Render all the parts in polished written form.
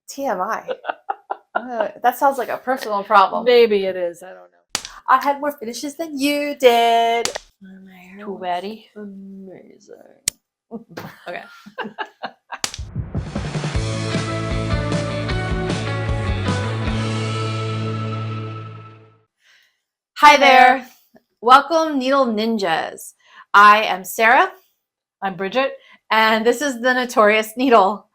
TMI. That sounds like a personal problem. Maybe it is. I don't know. I had more finishes than you did. Too batty. Amazing. Okay. Hi there. Welcome, Needle Ninjas. I am Sarah. I'm Bridget. And this is the Notorious Needle.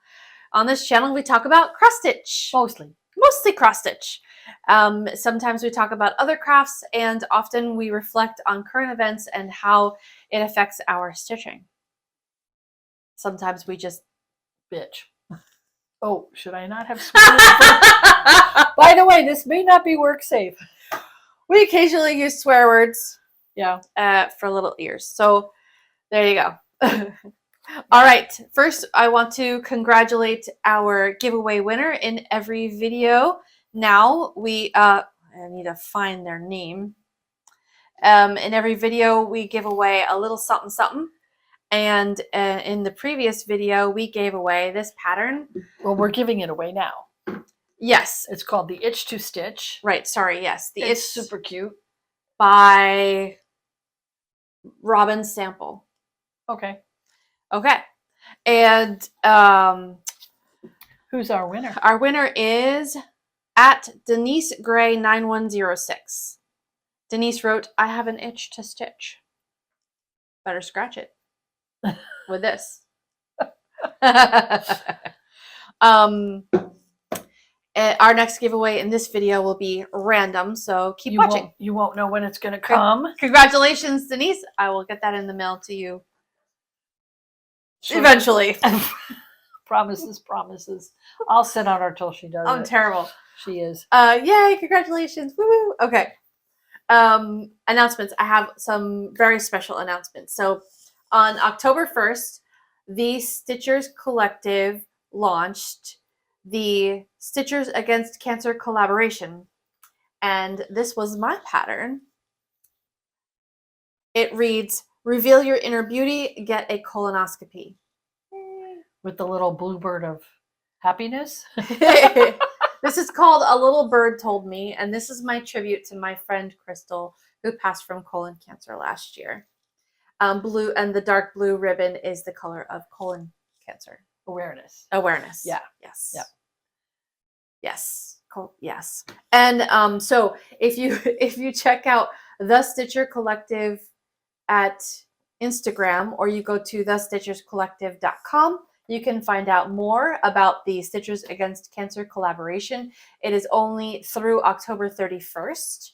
On this channel, we talk about cross-stitch. Mostly cross-stitch. Sometimes we talk about other crafts, and often we reflect on current events and how it affects our stitching. Sometimes we just bitch. Oh, should I not have swears? By the way, this may not be work safe. We occasionally use swear words. Yeah. For little ears. So there you go. All right. First, I want to congratulate our giveaway winner in every video. Now I need to find their name. In every video, we give away a little something something. And in the previous video, we gave away this pattern. Well, we're giving it away now. Yes. It's called the Itch to Stitch. Right. Sorry. Yes. It's super cute. By Robin Sample. Okay. Okay. And who's our winner? Our winner is at Denise Gray 9106. Denise wrote, "I have an itch to stitch. Better scratch it with this." Our next giveaway in this video will be random, so keep watching. You won't know when it's going to come. Congratulations, Denise. I will get that in the mail to you eventually. Promises. I'll sit on her till she does it. I'm terrible. She is. Yay, congratulations. Woo! Okay. Announcements. I have some very special announcements. So on October 1st, the Stitchers Collective launched the Stitchers Against Cancer collaboration. And this was my pattern. It reads, "Reveal your inner beauty, get a colonoscopy." With the little bluebird of happiness. This is called A Little Bird Told Me, and this is my tribute to my friend Crystal, who passed from colon cancer last year. Blue, and the dark blue ribbon is the color of colon cancer awareness. Yeah. Yes. Yep. Yes. Yes. And so if you check out the Stitcher Collective at Instagram, or you go to thestitcherscollective.com, you can find out more about the Stitchers Against Cancer collaboration. It is only through October 31st.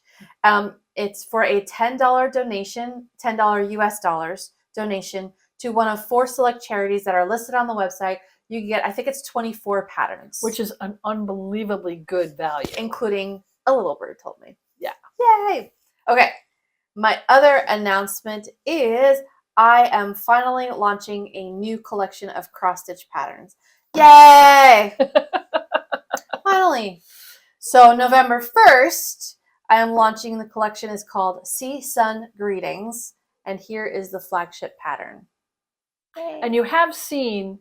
It's for a $10 donation, $10 US dollars donation to one of 4 select charities that are listed on the website. You can get, I think it's 24 patterns. Which is an unbelievably good value. Including A Little Bird Told Me. Yeah. Yay! Okay. My other announcement is I am finally launching a new collection of cross-stitch patterns. Yay! Finally. So November 1st, I am launching the collection. Is called Sea Sun Greetings. And here is the flagship pattern. Yay. And you have seen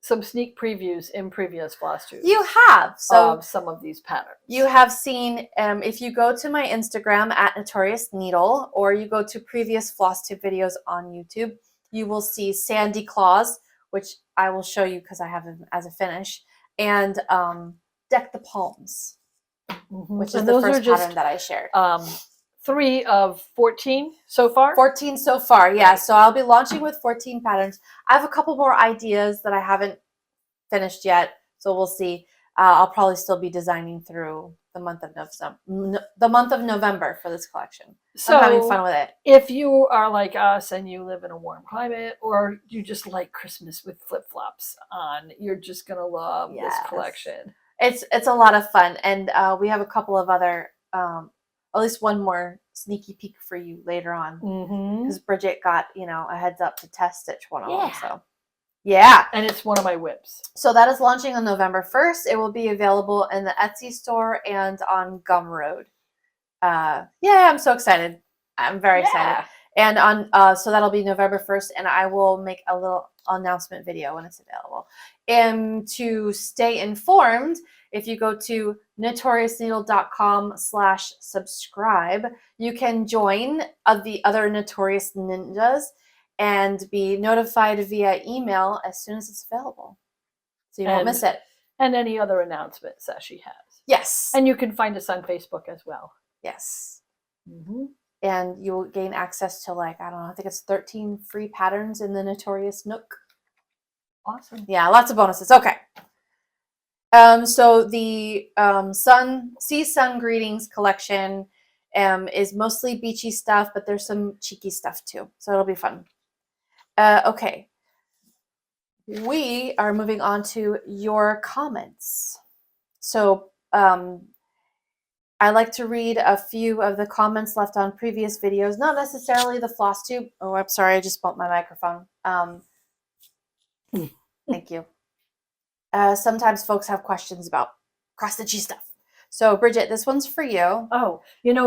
some sneak previews in previous Flosstubes. You have. So some of these patterns. You have seen, if you go to my Instagram at Notorious Needle, or you go to previous Flosstube videos on YouTube, you will see Sandy Claws, which I will show you because I have them as a finish, and Deck the Palms, which is the first pattern that I shared. 3 of 14 so far? 14 so far, yeah. So I'll be launching with 14 patterns. I have a couple more ideas that I haven't finished yet, so we'll see. I'll probably still be designing through the month of November for this collection. So I'm having fun with it. If you are like us and you live in a warm climate, or you just like Christmas with flip-flops on, you're just going to love this collection. It's a lot of fun, and we have a couple of other... at least one more sneaky peek for you later on, because Bridget got a heads up to test stitch one of them. So yeah, and it's one of my whips. So that is launching on November 1st. It will be available in the Etsy store and on Gumroad. Yeah, I'm so excited. I'm very excited. And on so that'll be November 1st, and I will make a little announcement video when it's available. And to stay informed, if you go to notoriousneedle.com/subscribe, you can join the other Notorious Ninjas and be notified via email as soon as it's available. So you won't miss it. And any other announcements that she has. Yes. And you can find us on Facebook as well. Yes. Mm-hmm. And you'll gain access to, like, I don't know, I think it's 13 free patterns in the Notorious Nook. Awesome. Yeah, lots of bonuses. Okay. So the Sun Greetings collection is mostly beachy stuff, but there's some cheeky stuff too. So it'll be fun. Okay. We are moving on to your comments. So I like to read a few of the comments left on previous videos, not necessarily the Flosstube. Oh, I'm sorry, I just bumped my microphone. Thank you. Sometimes folks have questions about cross-stitchy stuff. So, Bridget, this one's for you. Oh,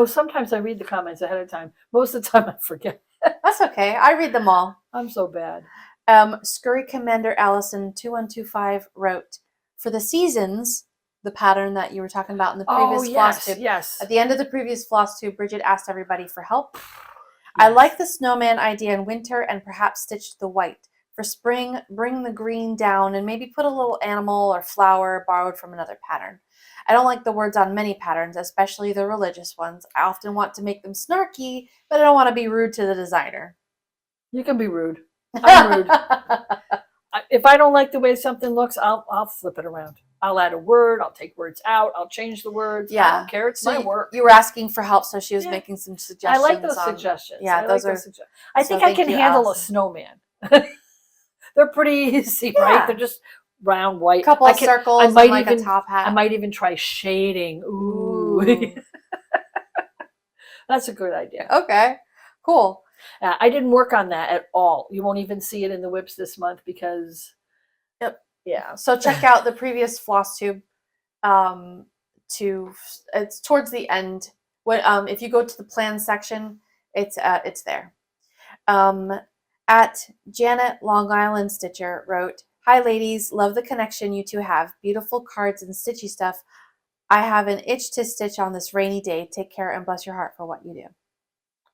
sometimes I read the comments ahead of time. Most of the time I forget. That's okay. I read them all. I'm so bad. Scurry Commander Allison 2125 wrote, for the seasons, the pattern that you were talking about in the previous Flosstube. Yes. At the end of the previous Flosstube, Bridget asked everybody for help. Yes. I like the snowman idea in winter and perhaps stitch the white. For spring, bring the green down and maybe put a little animal or flower borrowed from another pattern. I don't like the words on many patterns, especially the religious ones. I often want to make them snarky, but I don't want to be rude to the designer. You can be rude. I'm rude. If I don't like the way something looks, I'll flip it around. I'll add a word. I'll take words out. I'll change the words. Yeah. I don't care. It's my work. You were asking for help, so she was making some suggestions. I like those suggestions. Yeah, I think I can handle a snowman. They're pretty easy, right? They're just round white. A couple of circles and like a top hat. I might even try shading. Ooh. That's a good idea. Okay, cool. I didn't work on that at all. You won't even see it in the whips this month because... Yep. Yeah. So check out the previous Flosstube. It's towards the end. When if you go to the plan section, it's there. At Janet Long Island Stitcher wrote, hi ladies, love the connection you two have. Beautiful cards and stitchy stuff. I have an itch to stitch on this rainy day. Take care and bless your heart for what you do.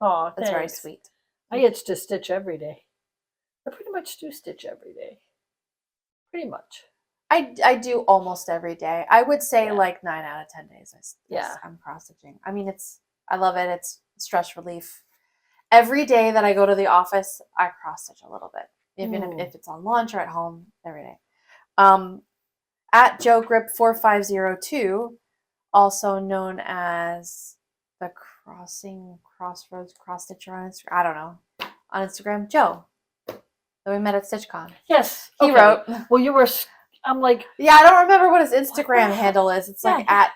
Oh, that's very sweet. I itch to stitch every day. I pretty much do stitch every day. Pretty much. I do almost every day. I would say like 9 out of 10 days. I'm cross stitching. I mean, I love it. It's stress relief. Every day that I go to the office, I cross stitch a little bit, even if it's on lunch or at home. Every day. At Joe Grip 4502, also known as the Crossroads Cross Stitcher on Instagram. I don't know, on Instagram, Joe, that we met at StitchCon. Yes, he wrote. Well, you were. I'm like, yeah, I don't remember what his Instagram handle is. It's like at.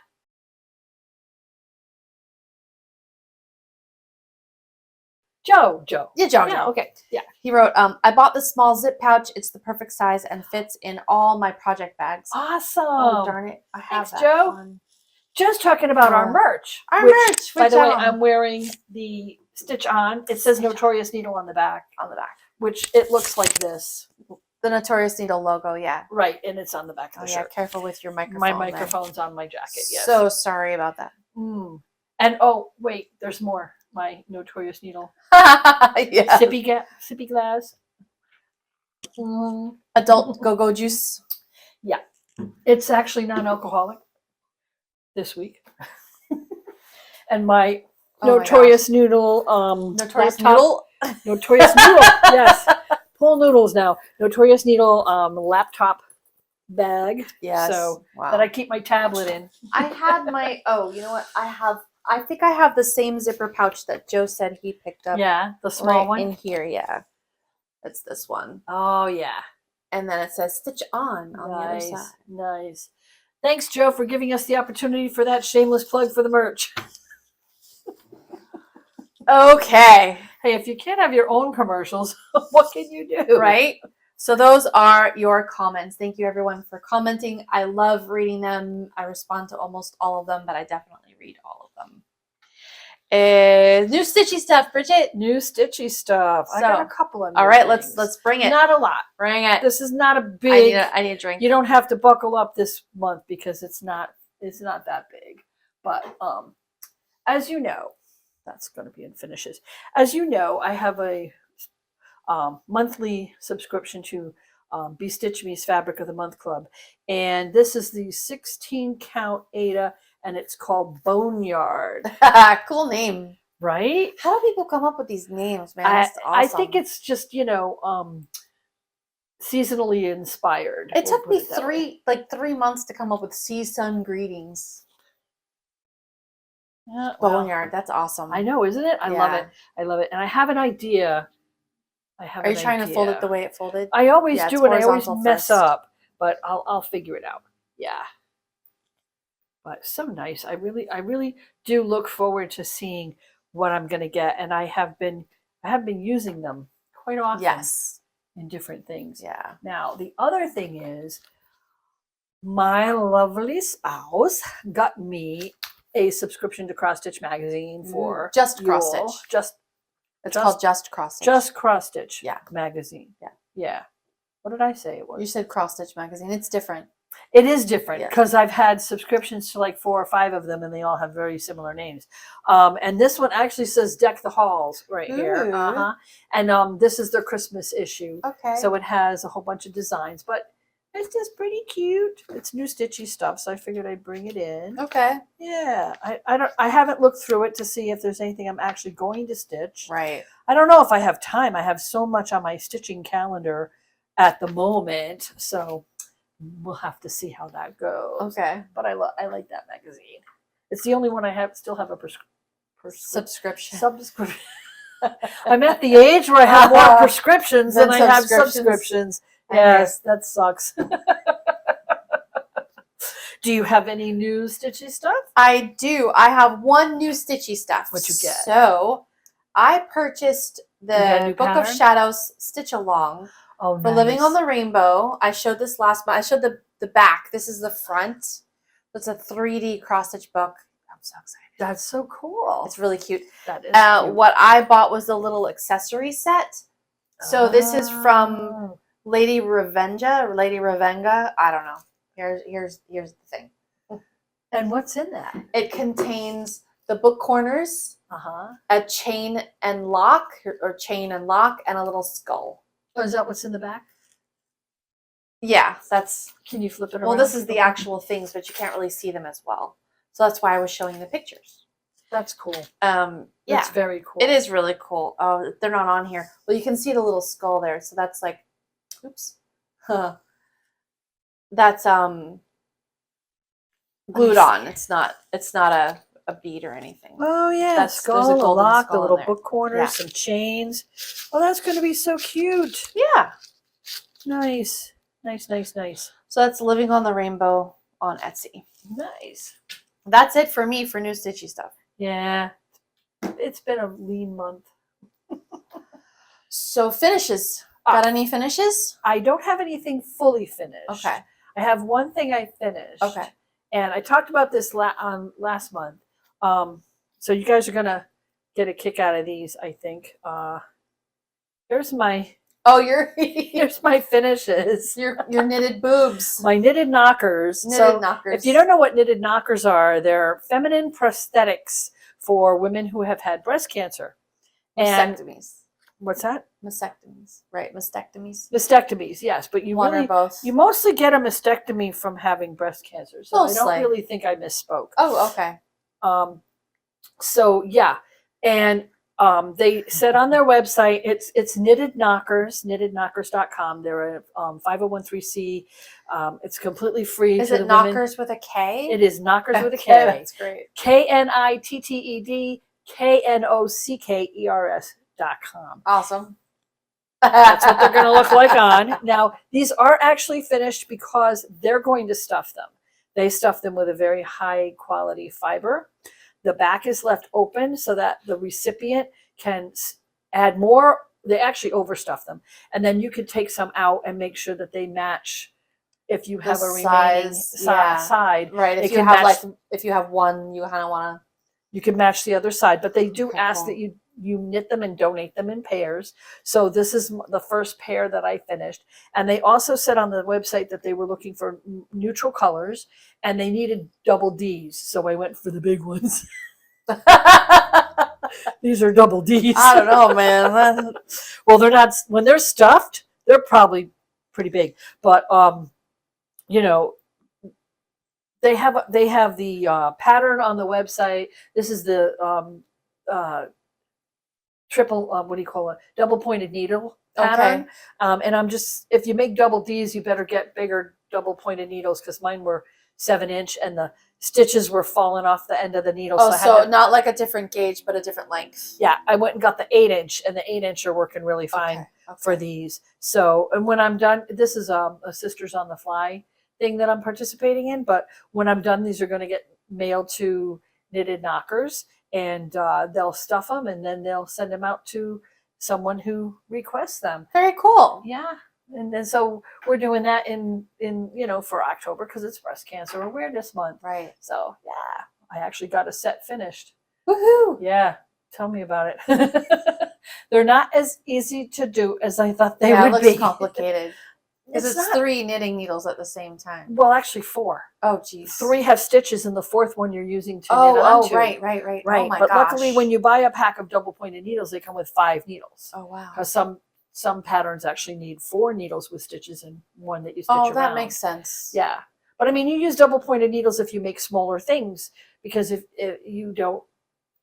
Joe. Yeah, Joe. Yeah, okay. Yeah. He wrote, I bought the small zip pouch. It's the perfect size and fits in all my project bags. Awesome. Oh, darn it. I have Thanks, Joe. One. Just talking about our merch. By the way, I'm wearing the Stitch On. It says Notorious Needle on the back. Which it looks like this. The Notorious Needle logo, yeah. Right, and it's on the back of the shirt. Yeah, careful with your microphone. My microphone's on my jacket, yes. So sorry about that. And oh, wait, there's more. My Notorious Needle. Yeah. Sippy glass. Adult go-go juice. Yeah. It's actually non-alcoholic this week. And my Notorious Noodle Notorious Noodle? Notorious Noodle, yes. Pull noodles now. Notorious Needle laptop bag. Yes. So that I keep my tablet in. I had my you know what? I think I have the same zipper pouch that Joe said he picked up. Yeah, the small one in here, yeah. It's this one. Oh yeah. And then it says Stitch On the other side. Nice. Thanks, Joe, for giving us the opportunity for that shameless plug for the merch. Okay. Hey, if you can't have your own commercials, what can you do? Right? So those are your comments. Thank you, everyone, for commenting. I love reading them. I respond to almost all of them, but I definitely read all of them. is new Stitchy Stuff, Bridget. New Stitchy Stuff. I got a couple of new All right, things. let's bring it. Not a lot. Bring it. This is not a big. I need a drink. You don't have to buckle up this month because it's not that big. But as you know, that's going to be in finishes. As you know, I have a monthly subscription to Be Stitch Me's Fabric of the Month Club, and this is the 16 count Ada, and it's called Boneyard. Cool name, right? How do people come up with these names, man? That's awesome. I think it's just seasonally inspired. It took me 3 months to come up with season greetings. Yeah, Boneyard, that's awesome. I know, isn't it? I love it. I love it, and I have an idea. Are you trying to fold it the way it folded? I always do, and I always mess first. up, but I'll figure it out. Yeah. But so nice. I really do look forward to seeing what I'm going to get, and I have been using them quite often. Yes. In different things. Yeah. Now, the other thing is my lovely spouse got me a subscription to Cross Stitch magazine for just Cross Stitch. It's called Just Cross Stitch. Just Cross Stitch. Yeah. Magazine. Yeah. Yeah. What did I say it was? You said Cross Stitch magazine. It's different. It is different because I've had subscriptions to like 4 or 5 of them, and they all have very similar names. And this one actually says "Deck the Halls" right here. And this is their Christmas issue. Okay. So it has a whole bunch of designs, but it's just pretty cute. It's new Stitchy Stuff, so I figured I'd bring it in. Okay. Yeah. I haven't looked through it to see if there's anything I'm actually going to stitch. Right. I don't know if I have time. I have so much on my stitching calendar at the moment, so we'll have to see how that goes. Okay. But I like that magazine. It's the only one I still have a subscription. I'm at the age where I have more prescriptions than I have subscriptions. Yes, that sucks. Do you have any new Stitchy Stuff? I do. I have one new Stitchy Stuff. What you get? So I purchased the Book of Shadows Stitch Along. Oh, for Living on the Rainbow. I showed this last month. I showed the back. This is the front. It's a 3D cross stitch book. I'm so excited. That's so cool. It's really cute. That is cute. What I bought was the little accessory set. So this is from Lady Revenga. I don't know. Here's the thing. And what's in that? It contains the book corners, a chain and lock, and a little skull. Oh, is that what's in the back? Yeah, that's. Can you flip it around? Well, this is the actual things, but you can't really see them as well. So that's why I was showing the pictures. That's cool. Yeah, that's very cool. It is really cool. Oh, they're not on here. Well, you can see the little skull there. So that's like, oops, that's glued on. It's not a bead or anything. Oh yeah, there's skull, a lock, skull the little there. book corners, some chains. Oh, that's going to be so cute. Yeah. Nice. So that's Living on the Rainbow on Etsy. Nice. That's it for me for new Stitchy Stuff. Yeah. It's been a lean month. So finishes. Got any finishes? I don't have anything fully finished. Okay. I have one thing I finished. Okay. And I talked about this last month. So you guys are going to get a kick out of these, I think. Here's my... Oh, here's my finishes. Your knitted boobs. My knitted knockers. Knitted knockers. If you don't know what knitted knockers are, they're feminine prosthetics for women who have had breast cancer. Mastectomies. What's that? Mastectomies. Right, mastectomies. Mastectomies, yes. But you mostly get a mastectomy from having breast cancer. So I don't really think I misspoke. Oh, okay. So yeah. And they said on their website, it's knitted knockers, knittedknockers.com. They're a 501(c). It's completely free. Is it knockers with a K? It is knockers with a K. That's great. KNITTEDKNOCKERS.com. Awesome. That's what they're going to look like on. Now, these are actually finished because they're going to stuff them. They stuff them with a very high quality fiber. The back is left open so that the recipient can add more. They actually overstuff them. And then you could take some out and make sure that they match if you have a remaining side. Right. If you have one, you kind of want to. You can match the other side, but they do Okay, ask cool. that you knit them and donate them in pairs. So this is the first pair that I finished. And they also said on the website that they were looking for neutral colors and they needed double Ds. So I went for the big ones. These are double Ds. I don't know, man. Well, they're not, when they're stuffed, they're probably pretty big. But, you know, they have the pattern on the website. This is the triple, what do you call it? Double pointed needle pattern. Okay. And I'm just, if you make double Ds, you better get bigger double pointed needles because mine were 7-inch and the stitches were falling off the end of the needle. Oh, so to, not like a different gauge, but a different length. yeah, I went and got the 8-inch, and the 8-inch are working really fine for these. So, and when I'm done, this is a Sisters on the Fly thing that I'm participating in. But when I'm done, these are going to get mailed to Knitted Knockers, and they'll stuff them, and then they'll send them out to someone who requests them. Very cool. Yeah. And then so we're doing that in for October because it's Breast Cancer Awareness Month. Right. So yeah, I actually got a set finished. Woohoo! Yeah, tell me about it. They're not as easy to do as I thought they would it looks be. complicated. Because it's not, 3 knitting needles at the same time. Well, actually 4. Oh, geez. 3 have stitches, and the 4th one you're using to knit onto. Right. Right. Oh my but gosh. luckily, when you buy a pack of double pointed needles, they come with 5 needles. Oh wow. Because some patterns actually need 4 needles with stitches and 1 that you stitch around. Oh, that makes sense. Yeah. But I mean, you use double pointed needles if you make smaller things, because if you don't,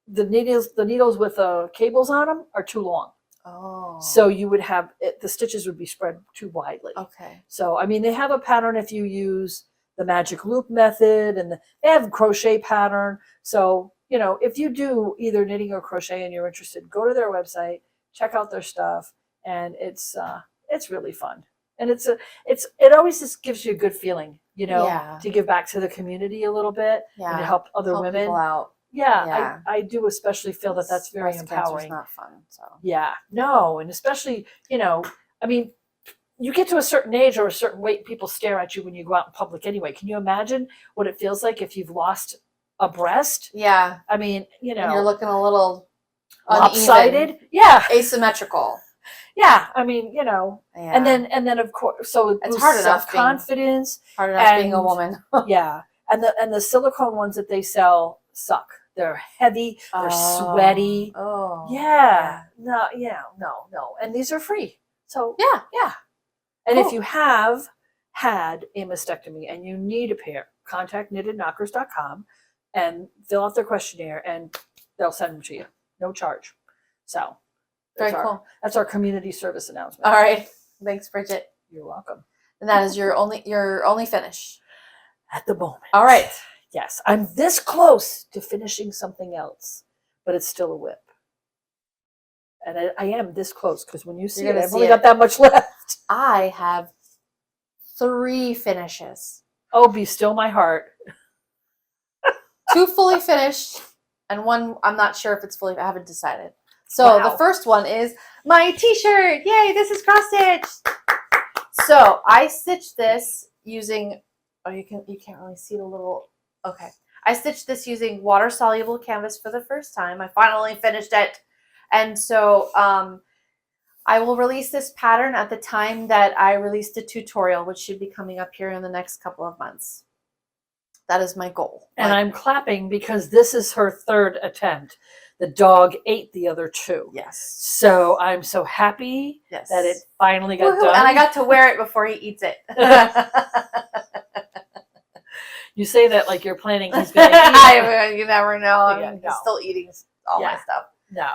the needles with cables on them are too long. Oh. So you would have the stitches would be spread too widely. Okay. So I mean, they have a pattern if you use the magic loop method, and they have a crochet pattern. So if you do either knitting or crochet and you're interested, go to their website, check out their stuff, and it's really fun. And it always just gives you a good feeling, Yeah. to give back to the community a little bit, and to help other women people out. Yeah. I do especially feel that that's very empowering. It's not fun. So yeah, no, and especially I mean, you get to a certain age or a certain weight, people stare at you when you go out in public anyway. Can you imagine what it feels like if you've lost a breast? Yeah. I mean, and you're looking a little lopsided. uneven, Yeah, asymmetrical. Yeah, I mean, Yeah. and then of course, so it's hard enough confidence. Hard enough being a woman. Yeah, and the silicone ones that they sell suck. They're heavy. They're sweaty. Oh. Yeah. No. And these are free. So yeah. And if you have had a mastectomy and you need a pair, contact knittedknockers.com and fill out their questionnaire, and they'll send them to you, no charge. So very cool. That's our community service announcement. All right. Thanks, Bridget. You're welcome. And that is your only finish at the moment. All right. Yes, I'm this close to finishing something else, but it's still a whip. And I am this close because when you see it, I've only got that much left. I have 3 finishes. Oh, be still my heart. 2 fully finished, and 1 I'm not sure if it's fully. I haven't decided. So the first one is my T-shirt. Yay! This is cross stitch. So I stitched this using. Oh, you can't really see the little. Okay, I stitched this using water soluble canvas for the first time. I finally finished it, and so I will release this pattern at the time that I released a tutorial, which should be coming up here in the next couple of months. That is my goal. And I'm clapping because this is her 3rd attempt. The dog ate the other 2. Yes. So I'm so happy that it finally got done. And I got to wear it before he eats it. You say that like you're planning he's going to eat. You never know. Yeah, He's still eating all my stuff. No.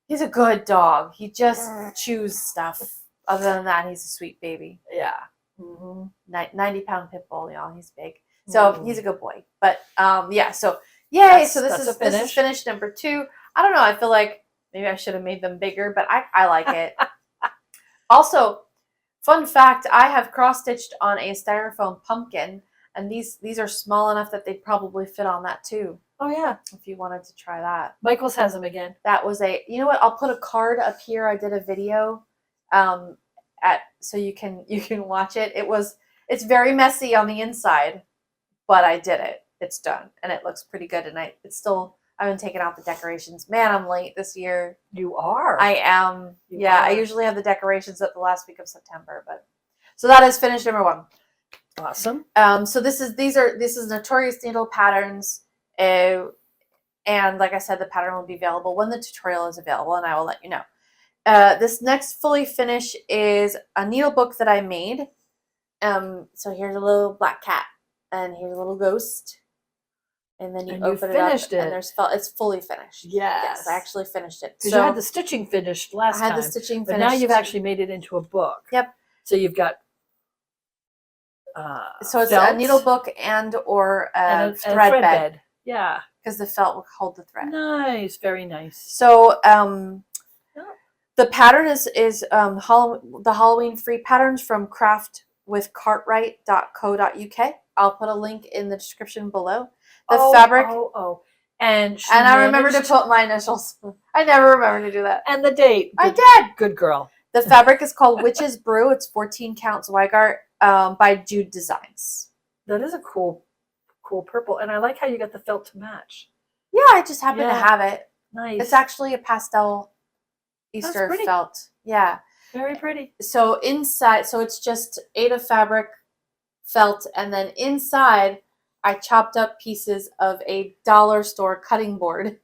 He's a good dog. He just chews stuff. Other than that, he's a sweet baby. Yeah. 90-pound pit bull, y'all. He's big. So he's a good boy. But yeah, so yay. So this is finish number 2. I don't know. I feel like maybe I should have made them bigger, but I like it. Also, fun fact, I have cross-stitched on a styrofoam pumpkin, and these are small enough that they'd probably fit on that too. Oh yeah. If you wanted to try that. Michael's has them again. That was you know what? I'll put a card up here. I did a video so you can watch it. It's very messy on the inside, but I did it. It's done, and it looks pretty good, and it's still I've been taking out the decorations. Man, I'm late this year. You are. I am. You Yeah, I are. usually have the decorations at the last week of September, but so that is finished number 1. Awesome. So this is Notorious needle patterns, and like I said, the pattern will be available when the tutorial is available, and I will let you know. This next fully finish is a needle book that I made. So here's a little black cat, and here's a little ghost, and then you open it up, and there's it's fully finished. Yes, I actually finished it. Because you had the stitching finished last time. I had the stitching but finished. now you've actually made it into a book. Yep. So you've got. So it's felt a needle book or and a thread bed. Yeah. Because the felt will hold the thread. Nice, very nice. So the pattern is the Halloween free patterns from craftwithcartwright.co.uk. I'll put a link in the description below. The fabric. And I remember to put my initials. I never remember to do that. And the date. I did. Good girl. The fabric is called Witch's Brew. It's 14 count Zweigart by Jude Designs. That is a cool purple. And I like how you got the felt to match. Yeah, I just happen to have it. Nice. It's actually a pastel Easter felt. Yeah. Very pretty. So inside, so it's just 8 of fabric, felt, and then inside I chopped up pieces of a dollar store cutting board,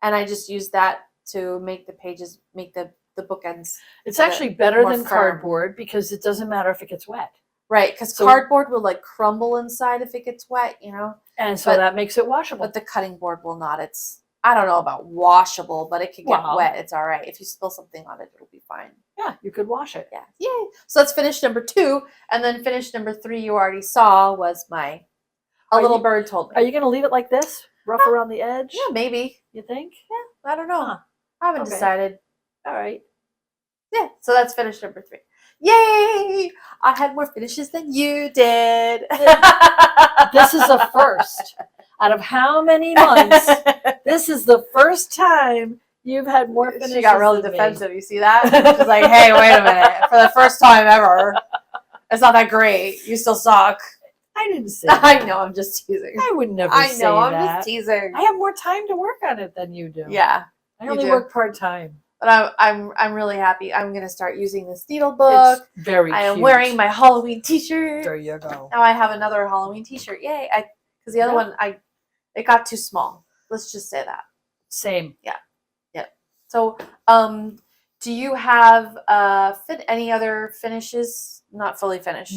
and I just used that to make the pages, make the bookends. It's actually better than cardboard because it doesn't matter if it gets wet. Right, because cardboard will like crumble inside if it gets wet, you know. And so that makes it washable. But the cutting board will not. It's, I don't know about washable, but it can get wet. It's all right. If you spill something on it, it'll be fine. Yeah, you could wash it. Yeah. Yay. So that's finish number 2. And then finish number 3 you already saw was my A Little Bird Told Me. Are you going to leave it like this? Rough around the edge? Yeah, maybe. You think? Yeah, I don't know. I haven't decided. All right. Yeah, so that's finish number 3. Yay! I had more finishes than you did. This is a first. Out of how many months? This is the first time you've had more finishes. She got really defensive. Me. You see that? She's like, hey, wait a minute. For the first time ever, it's not that great. You still suck. I didn't say that. I know, I'm just teasing. I would never say that. I know, I'm just teasing. I have more time to work on it than you do. Yeah. I only work part-time. But I'm really happy. I'm going to start using this needle book. It's very cute. I am wearing my Halloween t-shirt. There you go. Now I have another Halloween t-shirt. Yay. Because the other one, it got too small. Let's just say that. Same. Yeah. Yep. So, do you have any other finishes? Not fully finished.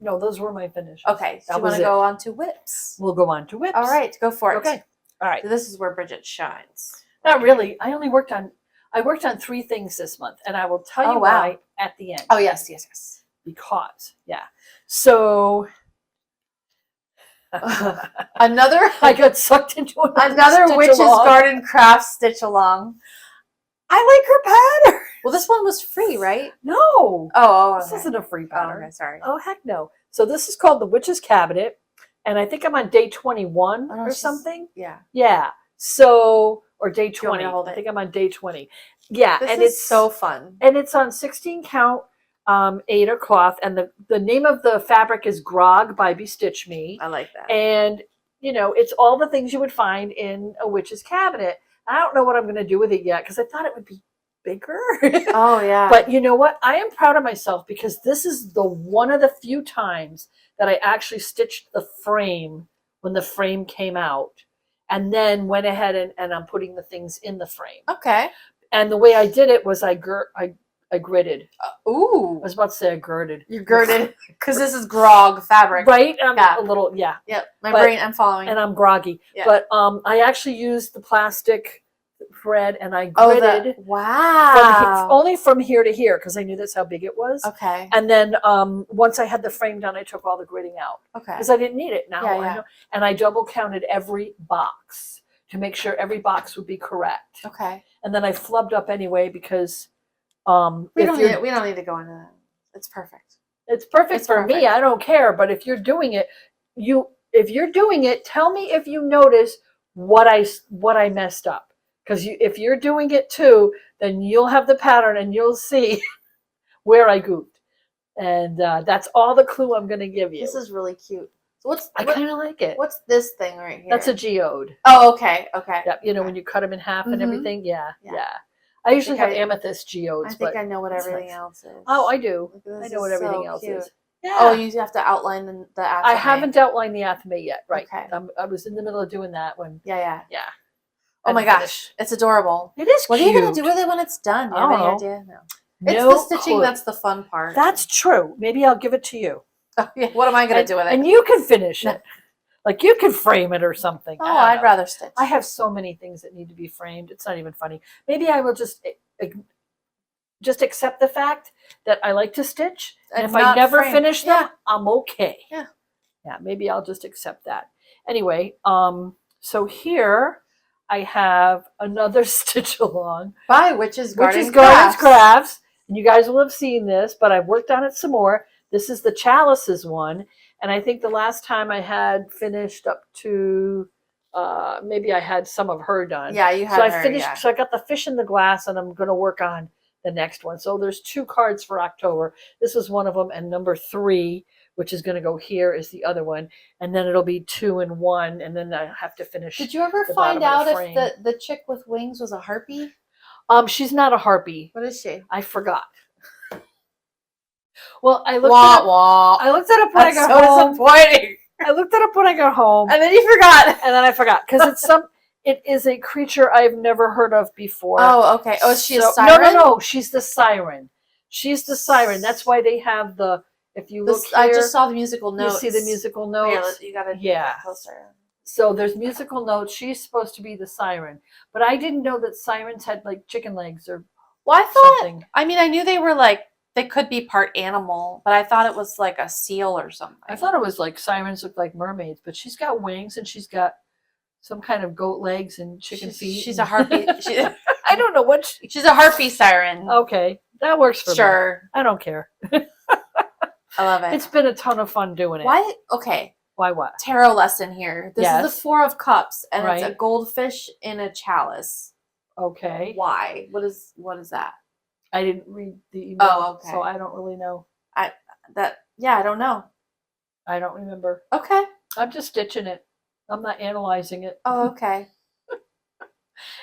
No, those were my finishes. Okay. So you want to go on to whips? We'll go on to whips. All right, go for it. Okay. All right. So this is where Bridget shines. Not really. I worked on 3 things this month, and I will tell you why at the end. Oh, yes. Because, So I got sucked into another Witch's Garden craft stitch along. I like her pattern. Well, this one was free, right? No. Oh, this isn't a free pattern. Oh, okay, sorry. Oh, heck no. So this is called the Witch's Cabinet, and I think I'm on day 21 or something. Yeah. Yeah. So, or day 20. I think I'm on day 20. Yeah. And it's so fun. And it's on 16 count Aida cloth, and the name of the fabric is Grog by Bestitch Me. I like that. And, it's all the things you would find in a witch's cabinet. I don't know what I'm going to do with it yet because I thought it would be bigger. Oh, yeah. But you know what? I am proud of myself because this is one of the few times that I actually stitched the frame when the frame came out, and then went ahead and I'm putting the things in the frame. Okay. And the way I did it was I gridded. Ooh. I was about to say I girded. You girded because this is grog fabric. Right? A little, yeah. Yep. My brain, I'm following. And I'm groggy. Yeah. But I actually used the plastic thread and I gridded. Wow. Only from here to here because I knew that's how big it was. Okay. And then once I had the frame done, I took all the gridding out. Okay. Because I didn't need it now. Yeah. I know. And I double counted every box to make sure every box would be correct. Okay. And then I flubbed up anyway because we don't need to go into that. It's perfect. It's perfect for me. I don't care. But if you're doing it, tell me if you notice what I messed up. Because if you're doing it too, then you'll have the pattern and you'll see where I goofed. And that's all the clue I'm going to give you. This is really cute. So I kind of like it. what's this thing right here? That's a geode. Oh, okay, okay. Yep. You know, okay. when you cut them in half and Mhm. everything. Yeah, Yeah. yeah. I usually have I- amethyst geodes. I think but I know what it's everything nice. else is. Oh, I do. Look at this, I this know what is everything so else cute. is. Yeah. Oh, you have to outline the athame. I haven't outlined the athame yet. Right. Okay. I was in the middle of doing that when. Yeah. Yeah. Oh my gosh, it's adorable. It is What cute. are you gonna do with it when it's done? Do you have any idea? No. It's No the stitching clue. that's the fun part. That's true. Maybe I'll give it to you. Oh, yeah. What am I gonna do with it? And you can finish it. Like you can frame it or something. Oh, I'd rather stitch. I have so many things that need to be framed. It's not even funny. Maybe I will just accept the fact that I like to stitch, and if I never finish them, I'm okay. Yeah. Yeah, maybe I'll just accept that. Anyway, so here I have another stitch along by Witch's Garden Crafts. And you guys will have seen this, but I've worked on it some more. This is the chalices one, and I think the last time I had finished up to maybe I had some of her done. Yeah, you had so I her, finished. yeah. So I got the fish in the glass, and I'm going to work on the next one. So there's 2 cards for October. This is one of them, and number 3, which is going to go here, is the other one, and then it'll be 2 and 1, and then I have to finish. Did you ever find out if the chick with wings was a harpy? She's not a harpy. What is she? I forgot. Well, I looked it up. I looked it up when I got home. Disappointing. I looked it up when I got home, and then you forgot. And then I forgot because it is a creature I've never heard of before. Oh, okay. Oh, is she a siren? No. She's the siren. She's the siren. That's why they have the. If you look here, I just saw the musical notes. You see the musical notes. You gotta closer. So there's musical notes. She's supposed to be the siren, but I didn't know that sirens had like chicken legs or. Well, I thought. Something. I mean, I knew they were like. They could be part animal, but I thought it was like a seal or something. I thought it was like sirens look like mermaids, but she's got wings and she's got some kind of goat legs and chicken feet. She's a harpy. I don't know what she's a harpy siren. Okay, that works for me. Sure. I don't care. I love it. It's been a ton of fun doing it. Why? Okay. Why what? Tarot lesson here. This is the 4 of Cups, and right. it's a goldfish in a chalice. Okay. Why? What is that? I didn't read the email, okay. So I don't really know. I don't know. I don't remember. Okay. I'm just stitching it. I'm not analyzing it. Oh, okay.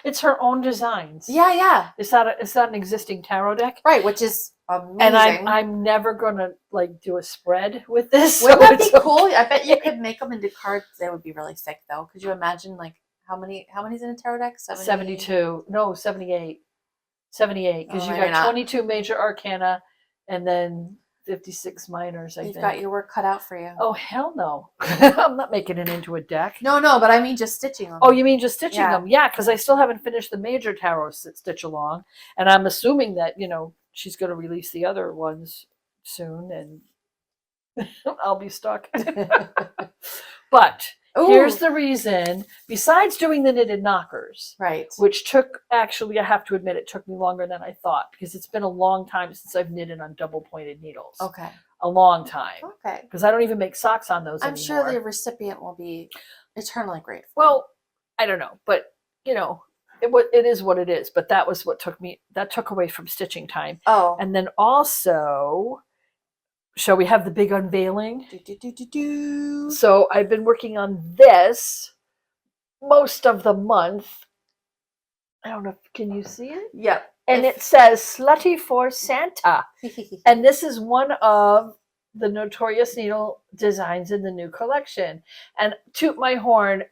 It's her own designs. Yeah. It's not an existing tarot deck. Right, which is amazing. And I'm never gonna like do a spread with this. Wouldn't that be cool? I bet you could make them into cards. They would be really thick though. Could you imagine like how many's in a tarot deck? 72. No, 78. 78, because you got 22 major arcana and then 56 minors, I think. You've got your work cut out for you. Oh, hell no. I'm not making it into a deck. No, but I mean just stitching them. Oh, you mean just stitching them? Yeah, because I still haven't finished the major tarot stitch along. And I'm assuming that, she's going to release the other ones soon and I'll be stuck. But here's the reason, besides doing the knitted knockers, right, which actually, I have to admit, it took me longer than I thought because it's been a long time since I've knitted on double pointed needles. Okay. A long time. Okay. Because I don't even make socks on those anymore. I'm sure the recipient will be eternally grateful. Well, I don't know, but it is what it is. But that was what took away from stitching time. Oh. And then also, shall we have the big unveiling? So I've been working on this most of the month. I don't know. Can you see it? Yep. And it says Slutty for Santa. And this is one of the Notorious needle designs in the new collection. And toot my horn,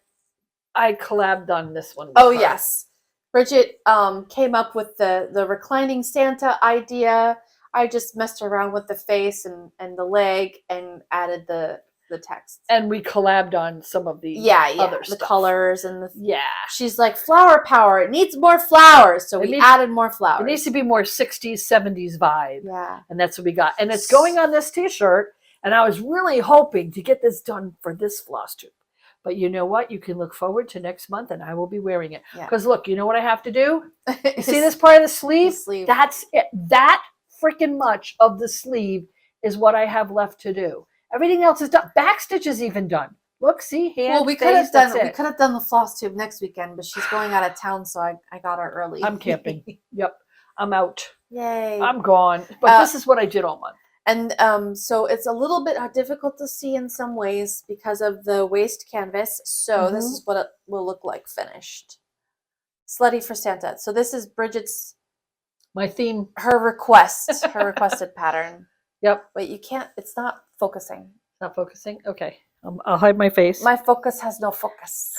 I collabed on this one. Oh, yes. Bridget came up with the reclining Santa idea. I just messed around with the face and the leg and added the text. And we collabed on some of the other stuff. The colors and yeah. She's like, flower power. It needs more flowers. So we added more flowers. It needs to be more 60s, 70s vibe. Yeah. And that's what we got. And it's going on this t-shirt. And I was really hoping to get this done for this Flosstube. But you know what? You can look forward to next month and I will be wearing it. Because look, you know what I have to do? You see this part of the sleeve? That's it. That freaking much of the sleeve is what I have left to do. Everything else is done. Backstitch is even done. Look, see, hand, well, we could have done the Flosstube next weekend, but she's going out of town, so I got her early. I'm camping. Yep. I'm out. Yay. I'm gone. But this is what I did all month. And so it's a little bit difficult to see in some ways because of the waist canvas. So this is what it will look like finished. Slutty for Santa. So this is Bridget's, my theme, her requested pattern. Yep. Wait, you can't, it's not focusing. Not focusing? Okay. I'll hide my face. My focus has no focus.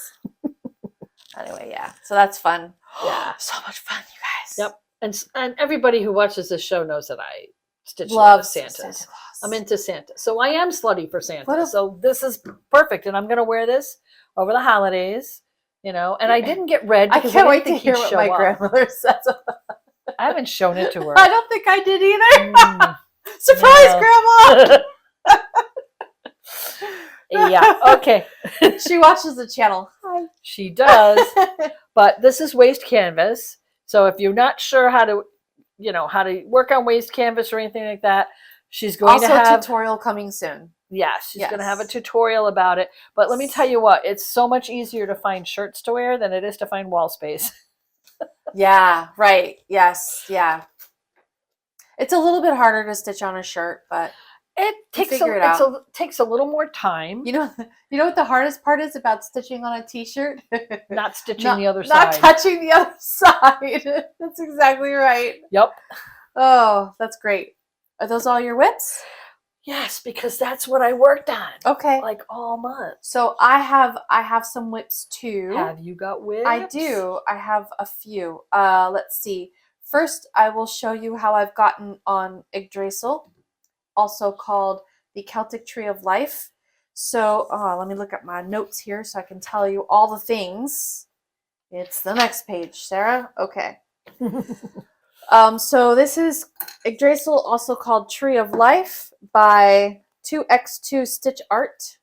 Anyway, yeah. So that's fun. Yeah. So much fun, you guys. Yep. And everybody who watches this show knows that I stitch Love Santas. Santa Claus. I'm into Santa. So I am slutty for Santa. What a- So this is perfect. And I'm going to wear this over the holidays, you know. And I didn't get red I because can't I wait didn't to think hear he'd what show my up. grandmother says. I haven't shown it to her. I don't think I did either. Mm, Surprise, no. Grandma! Yeah, okay. She watches the channel. Hi. She does. But this is waist canvas. So if you're not sure how to, you know, how to work on waist canvas or anything like that, she's going Also, to have a tutorial coming soon. Yes, she's going to have a Yes. tutorial about it. But let me tell you what, it's so much easier to find shirts to wear than it is to find wall space. Yeah, right. Yes, yeah. It's a little bit harder to stitch on a shirt, but It takes figure it out. takes a little more time. you know what the hardest part is about stitching on a t-shirt? Not stitching Not- the other Not side. touching the other side. That's exactly right. Yep. Oh, that's great. Are those all your whips? Yes, because that's what I worked on. Okay. Like all month. So I have some whips too. Have you got whips? I do. I have a few. Let's see. First, I will show you how I've gotten on Yggdrasil, also called the Celtic Tree of Life. So let me look at my notes here so I can tell you all the things. It's the next page, Sarah. Okay. So this is Yggdrasil, also called Tree of Life by 2x2 Stitch Art.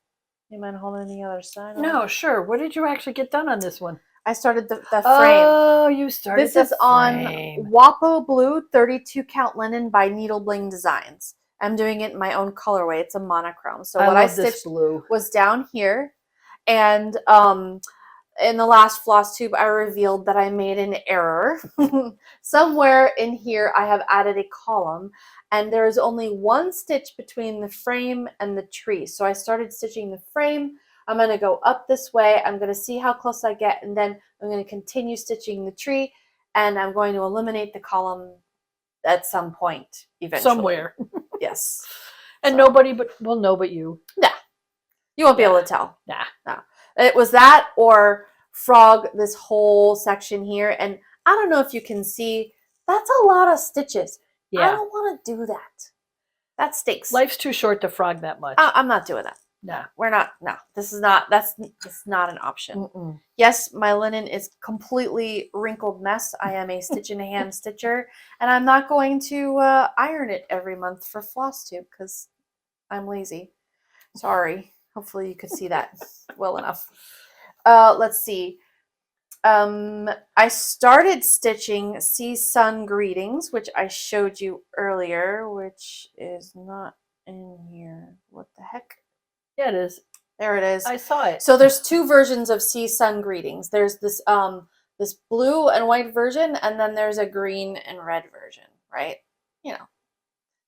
You mind holding the other side? No, sure. What did you actually get done on this one? I started the frame. Oh, you started This the is on frame. Wapo Blue 32 count linen by Needle Bling Designs. I'm doing it in my own colorway. It's a monochrome. So what I love this stitched blue. was down here, and in the last Flosstube, I revealed that I made an error. Somewhere in here, I have added a column, and there is only one stitch between the frame and the tree. So I started stitching the frame. I'm going to go up this way. I'm going to see how close I get, and then I'm going to continue stitching the tree, and I'm going to eliminate the column at some point eventually. Somewhere. Yes. And So. nobody will know but you. Nah. You won't be able to tell. Nah. No. It was that or frog this whole section here. And I don't know if you can see, that's a lot of stitches. I Yeah. don't want to do that. That stinks. Life's too short to frog that much. I'm not doing that. Nah. We're not. No, this is not an option. Mm-mm. Yes, my linen is completely wrinkled mess. I am a stitch in a hand stitcher, and I'm not going to iron it every month for Flosstube because I'm lazy. Sorry. Hopefully you could see that well enough. Let's see. I started stitching Sea Sun Greetings, which I showed you earlier, which is not in here. What the heck? Yeah, it is. There it is. I saw it. So there's two versions of Sea Sun Greetings. There's this this blue and white version, and then there's a green and red version, right? You know,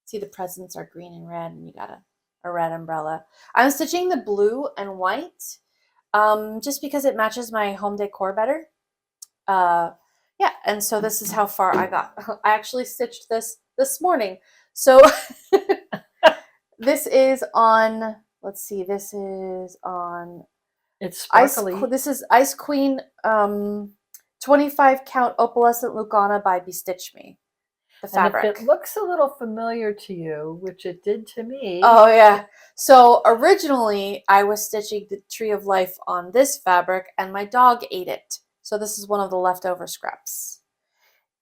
see the presents are green and red, and you got a red umbrella. I'm stitching the blue and white just because it matches my home decor better. Yeah, and so this is how far I got. I actually stitched this morning. So this is on, let's see, this is on It's sparkly. this is Ice Queen 25 count opalescent Lucana by Bestitch Me. The fabric. And if it looks a little familiar to you, which it did to me. Oh yeah. So originally I was stitching the Tree of Life on this fabric and my dog ate it. So this is one of the leftover scraps.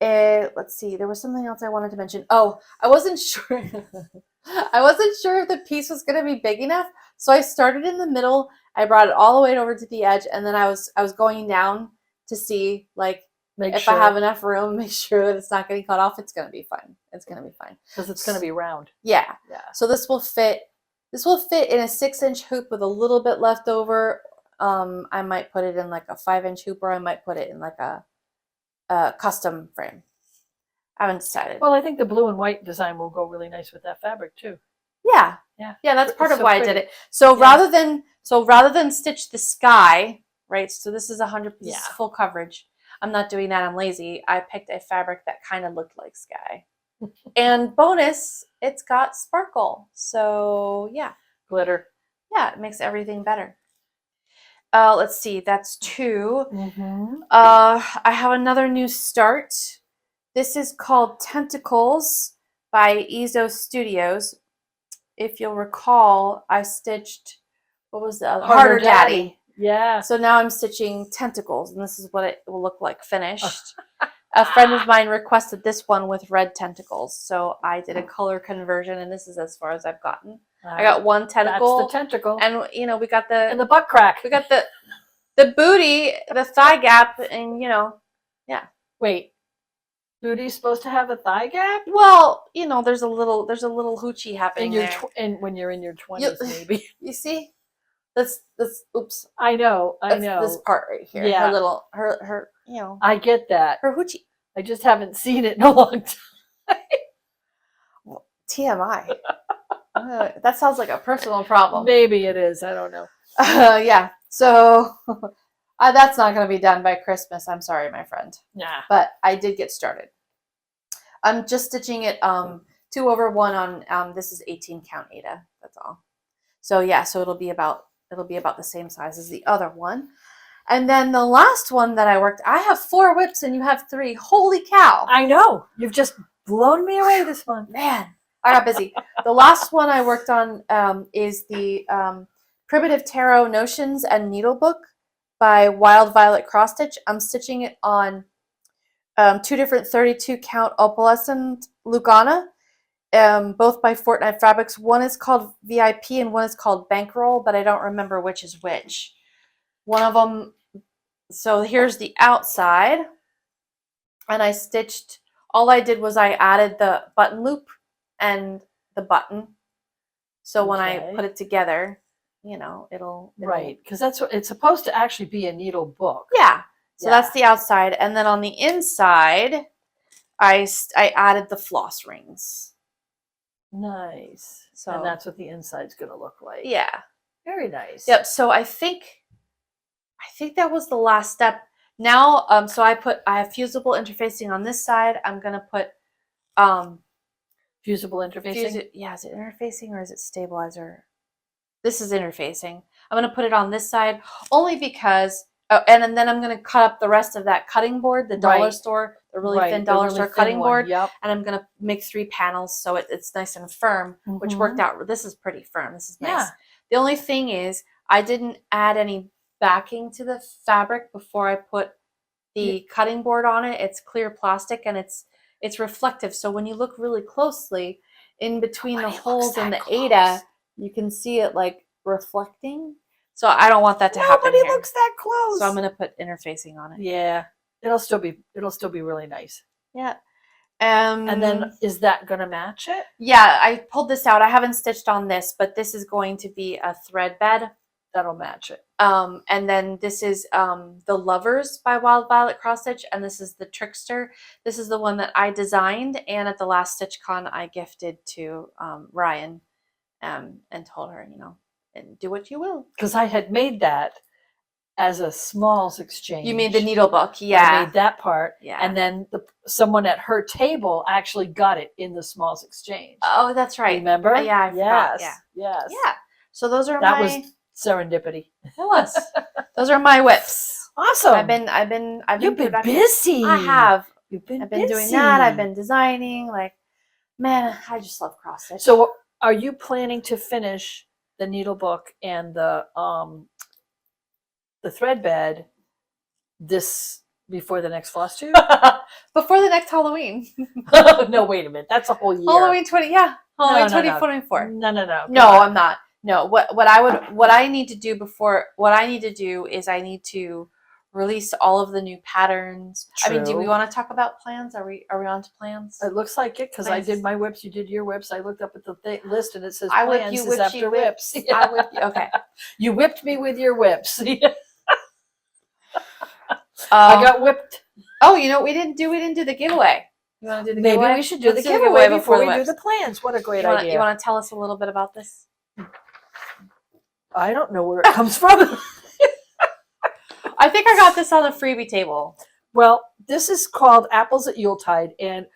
Let's see, there was something else I wanted to mention. Oh, I wasn't sure. I wasn't sure if the piece was going to be big enough. So I started in the middle. I brought it all the way over to the edge, and then I was going down to see like if I have enough room, make sure that it's not getting cut off. It's going to be fine. It's going to be fine. Because it's going to be round. Yeah. Yeah. So this will fit in a 6-inch hoop with a little bit left over. I might put it in like a 5-inch hoop, or I might put it in like a custom frame. Haven't decided. Well, I think the blue and white design will go really nice with that fabric too. Yeah. Yeah. Yeah, that's part It's of so why I pretty. did it. So Yeah. rather than stitch the sky, right? So this is 100 this is Yeah. full coverage. I'm not doing that. I'm lazy. I picked a fabric that kind of looked like sky. And bonus, it's got sparkle. So, yeah. Glitter. Yeah, it makes everything better. Let's see. That's 2. Mm-hmm. I have another new start. This is called Tentacles by Ezo Studios. If you'll recall, I stitched, what was the other? Harder Daddy. Yeah. So now I'm stitching Tentacles, and this is what it will look like finished. A friend of mine requested this one with red tentacles, so I did a color conversion, and this is as far as I've gotten. I got one tentacle. That's the tentacle. And, you know, we got the... And the butt crack. We got the booty, the thigh gap, and, you know, yeah. Wait. Booty's supposed to have a thigh gap? Well, you know, there's a little hoochie happening there. And when you're in your 20s, maybe. You see? That's oops. I know. This part right here. Yeah. Her you know. I get that. Her hoochie. I just haven't seen it in a long time. Well, TMI. That sounds like a personal problem. Maybe it is. I don't know. Yeah. So that's not going to be done by Christmas. I'm sorry, my friend. Yeah. But I did get started. I'm just stitching it 2/1 on this is 18 count Ada. That's all. So yeah, so it'll be about the same size as the other one. And then the last one that I worked, I have 4 whips and you have 3. Holy cow. I know. You've just blown me away this month. Man, I got busy. The last one I worked on is the Primitive Tarot Notions and Needle Book by Wild Violet Cross Stitch. I'm stitching it on 2 different 32 count opalescent Lugana, both by Fortnite Fabrics. One is called VIP and one is called Bankroll, but I don't remember which is which. One of them, so here's the outside, and I stitched, all I did was I added the button loop and the button. So when I put it together, you know, it'll right, because that's what it's supposed to actually be, a needle book. Yeah. So that's the outside, and then on the inside, I added the floss rings. Nice. So and that's what the inside's going to look like. Yeah. Very nice. Yep. So I think that was the last step. Now, so I have fusible interfacing on this side. I'm gonna put fusible interfacing. Yeah, is it interfacing or is it stabilizer? This is interfacing. I'm gonna put it on this side only because, and then I'm gonna cut up the rest of that cutting board, the dollar store, the really thin dollar store cutting board. Yep. And I'm gonna make 3 panels so it's nice and firm, which worked out. This is pretty firm. This is nice. Yeah. The only thing is I didn't add any backing to the fabric before I put the cutting board on it. It's clear plastic and it's reflective. So when you look really closely in between the holes in the Ada, you can see it like reflecting. So I don't want that to happen. Nobody looks that close. So I'm going to put interfacing on it. Yeah. It'll still be really nice. Yeah. And then is that going to match it? Yeah, I pulled this out. I haven't stitched on this, but this is going to be a thread bed. That'll match it. And then this is the Lovers by Wild Violet Cross Stitch, and this is the Trickster. This is the one that I designed, and at the last StitchCon I gifted to Ryan, and told her, you know, and do what you will. Because I had made that as a smalls exchange. You made the needle book, yeah. I made that part, yeah. And then someone at her table actually got it in the smalls exchange. Oh, that's right. Remember? Yeah, I forgot. Yeah. Yes. Yeah. So those are that was serendipity. It was. Those are my whips. Awesome. I've been You've been busy. I have. I've been doing that. I've been designing. Like, man, I just love cross stitch. So are you planning to finish the needle book and the thread bed before the next Flosstube? Before the next Halloween. No, wait a minute. That's a whole year. Halloween 2024. No, I'm not. No, what I need to do is I need to release all of the new patterns. True. I mean, do we want to talk about plans? Are we on to plans? It looks like it, because I did my whips, you did your whips. I looked up at the list and it says I plans whipped you, after whips. Yeah. I whipped you. Okay. You whipped me with your whips. I got whipped. Oh, you know what we didn't do? We didn't do the giveaway. You want to do the Maybe giveaway? we should do Let's the giveaway before we do whips. the plans. What a great You idea. want to tell us a little bit about this? I don't know where it comes from. I think I got this on the freebie table. Well, this is called Apples at Yuletide, and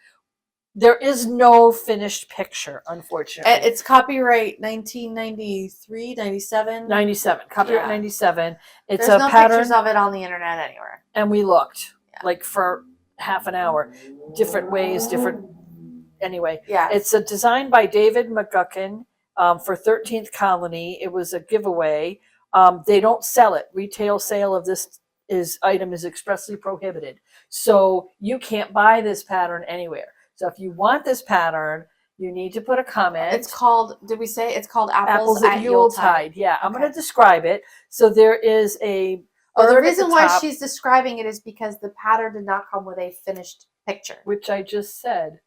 there is no finished picture, unfortunately. It's copyright 1993, 97. 97. Copyright Yeah. 97. It's There's a no pattern. pictures of it on the internet anywhere. And we looked Yeah. like for half an hour, different ways, different. Anyway, Yeah. it's a design by David McGuckin for 13th Colony. It was a giveaway. They don't sell it. Retail sale of this item is expressly prohibited. So you can't buy this pattern anywhere. So if you want this pattern, you need to put a comment. It's called, did we say it's called Apples at Yuletide. Yeah, I'm Okay. going to describe it. So there is a Oh, the bird at reason why top, she's describing it is because the pattern did not come with a finished picture. which I just said.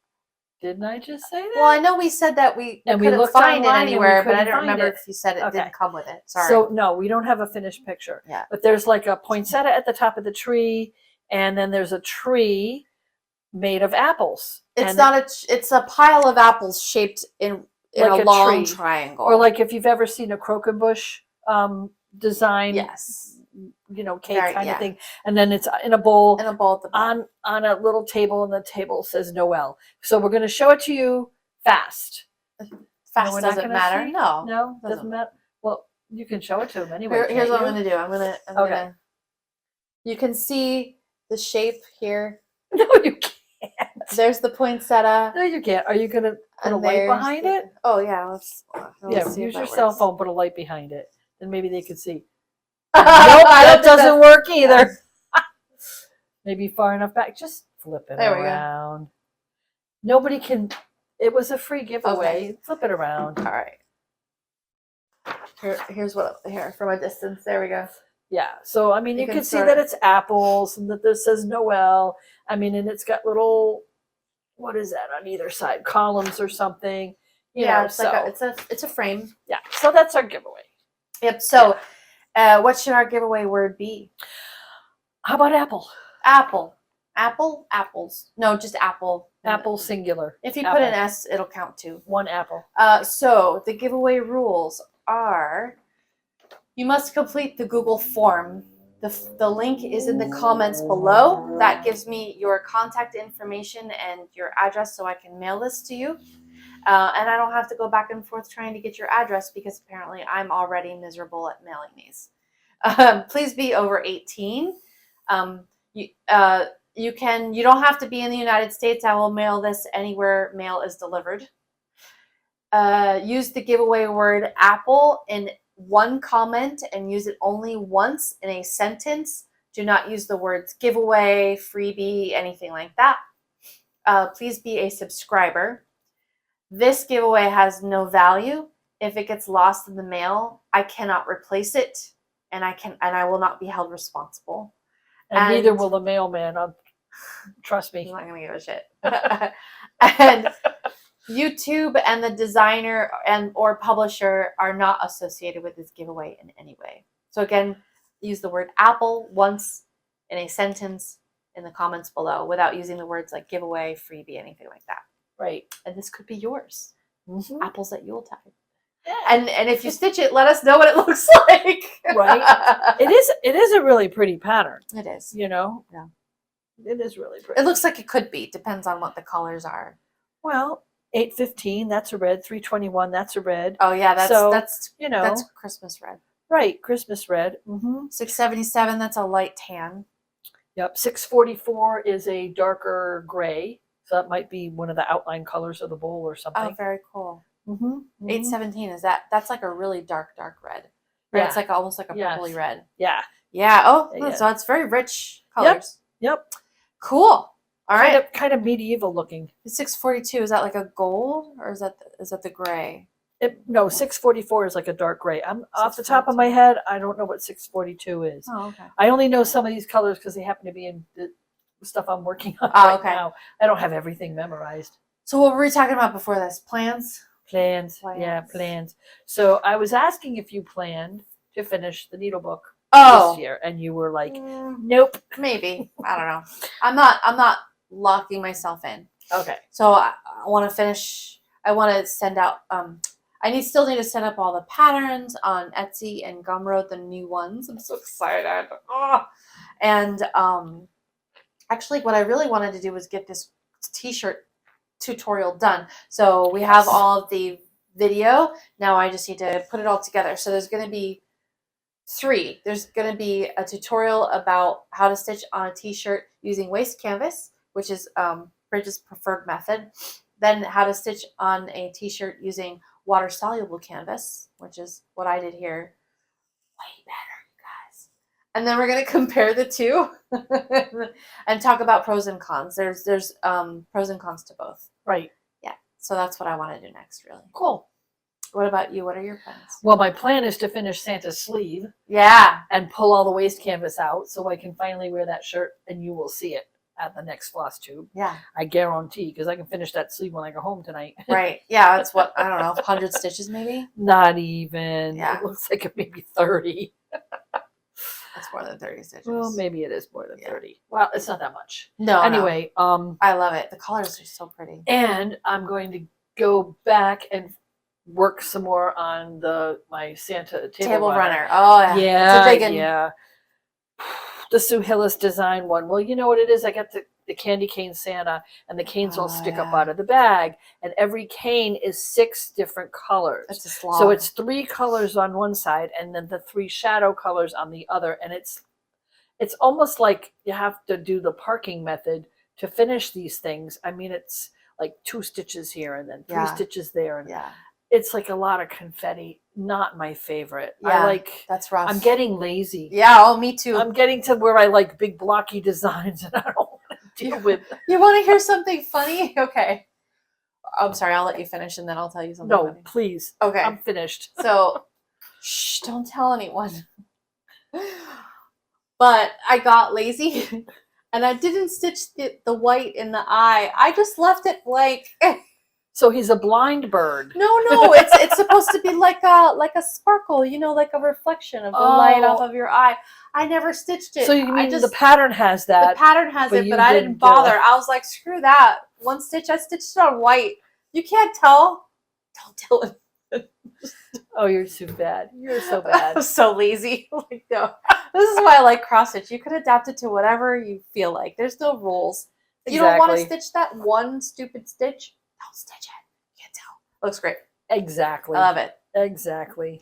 Didn't I just say that? Well, I know we said that we And we couldn't looked find it online and we anywhere, but I couldn't don't find remember it. if you said it Okay. didn't come with it. Sorry. So no, we don't have a finished picture. Yeah. But there's like a poinsettia at the top of the tree, and then there's a tree made of apples. It's And not it's a pile of apples shaped in Like a a long tree. triangle. or like if you've ever seen a croquembouche design, yes, cake Very- kind yeah. of thing, and then it's in a bowl in a bowl at the bottom. on a little table, and the table says Noel. So we're going to show it to you fast. Fast we're not doesn't gonna matter. see? No, No, doesn't doesn't matter. Well, you can show it to him anyway. Here's what can't I'm you? gonna do. I'm Okay. gonna. You can see the shape here. No, you can't. There's the poinsettia. No, you can't. Are you going to put a and light there's behind the- it? Oh yeah, let's Yeah, see if use that your cell works. phone, put a light behind it. Then maybe they could see. I Nope, don't that think doesn't work either. Maybe far enough back. Just flip it There we go. around. Nobody can. It was a free giveaway. Okay. Flip it around. All right. Here's what here from a distance. There we go. Yeah. So I mean, You you can can see sort that of- it's apples and that this says Noel. I mean, and it's got little. What is that on either side? Columns or something. You know, it's so like it's a frame. yeah. So that's our giveaway. Yep. So, what should our giveaway word be? How about apple? Apple. Apple. Apples. No, just apple. Apple singular. If you put an Apple. S, it'll count too. One apple. So the giveaway rules are: you must complete the Google form. The link is in the comments below. That gives me your contact information and your address so I can mail this to you. And I don't have to go back and forth trying to get your address because apparently I'm already miserable at mailing these. Please be over 18. You don't have to be in the United States. I will mail this anywhere mail is delivered. Use the giveaway word apple in one comment and use it only once in a sentence. Do not use the words giveaway, freebie, anything like that. Please be a subscriber. This giveaway has no value. If it gets lost in the mail, I cannot replace it, and I will not be held responsible. And neither And- will the mailman. Trust I'm me. not gonna give a shit. And YouTube and the designer or publisher are not associated with this giveaway in any way. So again, use the word apple once in a sentence in the comments below without using the words like giveaway, freebie, anything like that. Right. And this could be yours. Mhm. Apples at Yuletide. Yeah. And if you stitch it, let us know what it looks like. Right. It is a really pretty pattern, It is. you know? Yeah. It is really pretty. It looks like it could be. Depends on what the colors are. Well, 815, that's a red. 321, that's a red. Oh yeah, that's So, that's You know, that's Christmas red. right, Christmas red. Mm-hmm. 677, that's a light tan. Yep, 644 is a darker gray. So that might be one of the outline colors of the bowl or Oh, something. very cool. Mm-hmm. 817, that's like a really dark red. Right? Yeah. It's like almost like a Yes. purpley red. Yeah. Yeah. Oh, Yeah. so it's very rich colors. Yep. Cool. All right. Kind of medieval looking. 642, is that like a gold or is that the gray? No, 644 is like a dark gray. I'm off the top of my head. I don't know what 642 is. Oh, okay. I only know some of these colors because they happen to be in the stuff I'm working on Oh, right okay. now. I don't have everything memorized. So what were we talking about before this? Plans? Plans. Yeah, plans. So I was asking if you planned to finish the needle book Oh. this year, and you were like, Mm, "Nope." maybe. I don't know. I'm not locking myself in. Okay. So I want to finish. I want to send out. Still need to set up all the patterns on Etsy and Gumroad, the new ones. I'm so excited. Oh. And actually, what I really wanted to do was get this t-shirt tutorial done. So we have all of the video. Now I just need to put it all together. So there's going to be 3. There's going to be a tutorial about how to stitch on a t-shirt using waste canvas, which is Bridget's preferred method. Then how to stitch on a t-shirt using water-soluble canvas, which is what I did here. Way better, you guys. And then we're going to compare the two and talk about pros and cons. There's pros and cons to both. Right. Yeah. So that's what I want to do next, really. Cool. What about you? What are your plans? Well, my plan is to finish Santa's sleeve. Yeah. And pull all the waste canvas out so I can finally wear that shirt, and you will see it at the next Flosstube. Yeah. I guarantee, because I can finish that sleeve when I go home tonight. Right. Yeah, that's what, I don't know, 100 stitches maybe? Not even. Yeah. It looks like it may be 30. That's more than 30 stitches. Well, maybe it is more than 30. Well, it's not that much. No. Anyway, I love it. The colors are so pretty. And I'm going to go back and work some more on my Santa table runner. Oh, yeah. Yeah. It's a big one. Yeah. The Sue Hillis design one. Well, you know what it is? I got the candy cane Santa, and the canes all stick up out of the bag, and every cane is 6 different colors. It's a slog. So it's 3 colors on one side, and then the 3 shadow colors on the other, and it's almost like you have to do the parking method to finish these things. I mean, it's like 2 stitches here and then 3 stitches there, and it's like a lot of confetti. Not my favorite. Yeah, that's rough. I'm getting lazy. Yeah, oh, me too. I'm getting to where I like big blocky designs, and I don't want to deal with. You want to hear something funny? Okay. I'm sorry. I'll let you finish, and then I'll tell you something. No, funny. please. Okay. I'm finished. So, shh! Don't tell anyone. But I got lazy, and I didn't stitch the white in the eye. I just left it blank. So he's a blind bird. No, it's supposed to be like a sparkle, like a reflection of the light off of your eye. I never stitched it. So you mean the pattern has that? The pattern has it, but I didn't bother. I was like, screw that. One stitch, I stitched it on white. You can't tell. Don't tell it. Oh, you're too bad. You're so bad. I'm so lazy. Like, no. This is why I like cross stitch. You could adapt it to whatever you feel like. There's no rules. If you don't want to stitch that one stupid stitch, don't stitch it. You can't tell. Looks great. Exactly. I love it. Exactly.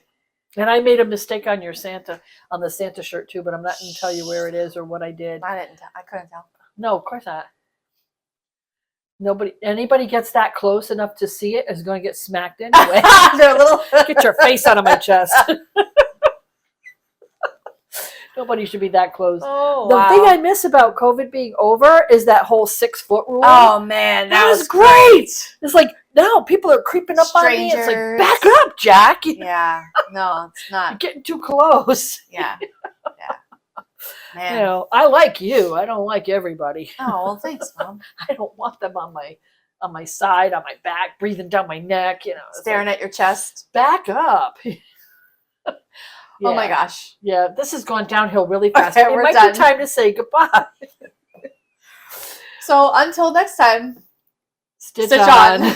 And I made a mistake on the Santa shirt too, but I'm not going to tell you where it is or what I did. I couldn't tell. No, of course not. Anybody gets that close enough to see it is going to get smacked anyway. They're little. Get your face out of my chest. Nobody should be that close. Oh, the thing I miss about COVID being over is that whole 6-foot rule. Oh man, that was great. It's like now people are creeping up on me. It's like, back up, Jack. Yeah, no, it's not. You're getting too close. Yeah. Man. I like you. I don't like everybody. Oh well, thanks, Mom. I don't want them on my side, on my back, breathing down my neck. Staring at your chest. Back up. Yeah. Oh my gosh. Yeah, this has gone downhill really fast. Okay, it might be time to say goodbye. So until next time, Stitch on.